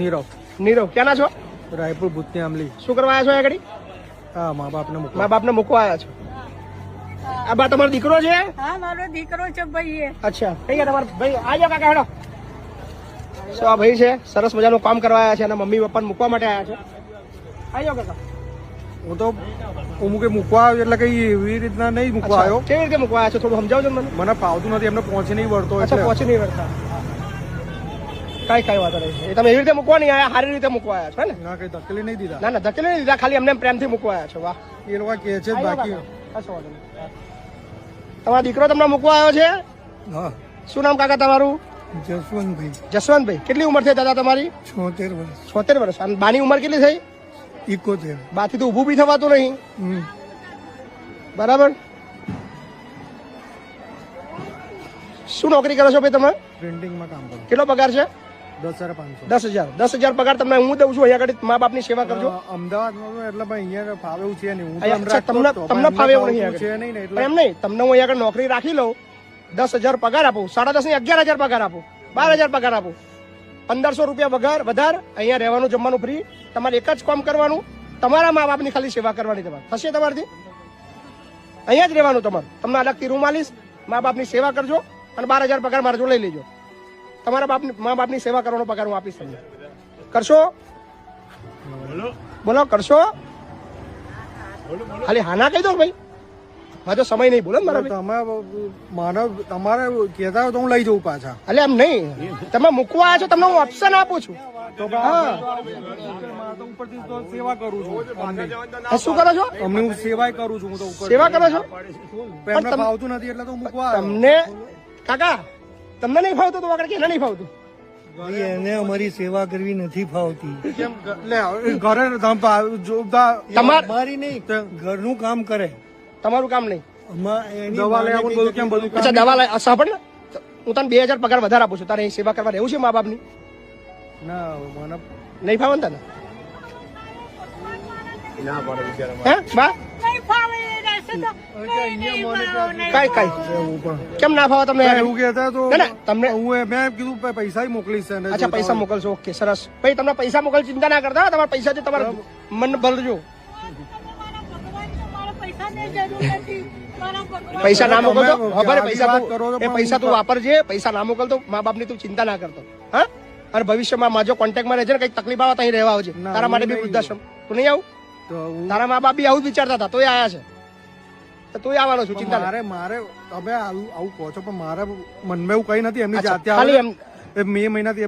નીરવ નીરવ ક્યાંના છો? રાયપુર ભૂતની આમલી. શું કરવા આવ્યા છો આગળ? હા, મા બાપને મૂકવા. મા બાપને મૂકવા આવ્યા છો. આ બા તમારો દીકરો છે? હા, મારો દીકરો છે ભાઈ. અચ્છા, કઈ ગયા તમારા ભાઈ? આજો કાકા હેડો. શું આ ભાઈ છે? સરસ મજાનું કામ કરવા આવ્યા છે અને મમ્મી પપ્પાને મૂકવા માટે આવ્યા છે. આજો કાકા. હું તો અમુકે મૂકવા આવ્યો એટલે કઈ એવી રીતના નહીં મૂકવા આવ્યો. કેવી રીતે મૂકવા આવ્યા છો? થોડું સમજાવજો મને. મને ફાવતું નથી, એમને પહોંચી નહીં વળતો. અચ્છા, પહોંચી નહીં વળતા. કઈ વાત નહીં. એ તમે એવી રીતે મૂકવા નહીં આવ્યા, સારી રીતે મૂકવા આવ્યા છો ને? ના, કઈ ધકેલી નહીં દીધા. ના ના, ધકેલી નહીં દીધા, ખાલી એમને પ્રેમથી મૂકવા આવ્યા છો. વાહ, એ લોકો કહે છે બાકી. તમારો દીકરો તમને મૂકવા આવ્યો છે? હા. શું નામ કાકા તમારું? જસવંતભાઈ. જસવંતભાઈ. કેટલી ઉંમર થઈ દાદા તમારી? 76 વર્ષ. 76 વર્ષ. અને બાની ઉંમર કેટલી થઈ? 71. બાથી તો ઊભું બી થવાતું નહીં. બરાબર. શું નોકરી કરો છો ભાઈ તમે? પ્રિન્ટિંગમાં કામ કરું. કેટલો પગાર છે? 10,500. 10,000. 10,000 પગાર તમને હું દઉં છું. અહીંયા આગળ મા બાપની સેવા કરજો. અમદાવાદમાં તો એટલે ભાઈ અહીંયા ફાવે એવું છે નહીં. હું તો અહીંયા તમને ફાવે એવું નહીં છે આગળ. નહીં ને પણ એમ નહીં, તમને હું અહીંયા આગળ નોકરી રાખી લઉં, 10,000 પગાર આપું, 10.5 ની 11,000 પગાર આપું, 12,000 પગાર આપું, 1,500 રૂપિયા વધારે. અહીંયા રહેવાનું જમવાનું ફ્રી. તમારે એક જ કામ કરવાનું, તમારા મા બાપની ખાલી સેવા કરવાની. તમારે થશે તમારથી? અહીંયા જ રહેવાનું તમારું. તમને અલગથી રૂમ આલીશ, મા બાપની સેવા કરજો અને 12,000 પગાર મારા જો લઈ લેજો. તમારા મા બાપની સેવા કરવાનો પગાર હું આપીશ તમને. કરશો? બોલો, કરશો? ખાલી હાના કહી દો ભાઈ, મારો સમય નહીં. બોલો મારા તમારે કહેતા હોય તો હું લઈ જઉં પાછા. એટલે એમ નહીં, તમે મૂકવા આવ્યા છો, તમને હું ઓપ્શન આપું છું. ઉપરથી તો સેવા કરું છું. શું કરો છો? અમને હું સેવા કરું છું. હું તો ઉપર સેવા કરો છો? એમને ફાવતું નથી એટલે તો હું મૂકવા આવ્યો. તમને કાકા, તમને નહીં ફાવતું તો આગળ કે નહીં ફાવતું? એને અમારી સેવા કરવી નથી ફાવતી. કેમ લે ઘરે અમારી નહીં, ઘરનું કામ કરે. તમારું કામ નહીં. દવા લઈ આવું બધું કેમ બધું. અચ્છા, દવા લઈ સાંભળ ને, હું તને 2,000 પગાર વધારે આપું છું. તારે અહીં સેવા કરવા રહેવું છે મા બાપની? ના, મને નહીં ફાવે ને તને? હે બા? નહીં ફાવે, રહેશે તો નહીં ફાવે. કઈ કેમ ના ફાવે તમને? એવું કહેતા તો ના, ના, તમને મેં કીધું પૈસા મોકલીશ. અચ્છા, પૈસા મોકલશો. ઓકે, સરસ. ભાઈ તમને પૈસા મોકલ, ચિંતા ના કરતા. તમારા પૈસા છે, તમારે મન ભરજો. પૈસા ના મોકલતો, ખબર પૈસા તું વાપરજે. પૈસા ના મોકલતો, મા બાપ ની તું ચિંતા ના કરતો. હા, અને ભવિષ્યમાં માજો કોન્ટેક્ટમાં રહેજે ને, કઈક તકલીફ આવે તો અહીં રહેવા આવજે. તારા માટે બી વૃદ્ધાશ્રમ તું નહીં આવું? તારા મા બાપ બી આવું જ વિચારતા હતા, તોય આયા છે. તું આવવાનો છું, ચિંતા ના. મારે તમે આવું કહો છો પણ મારા મનમાં એવું કઈ નથી. એમની જાતે ખાલી એમ મે મહિનાથી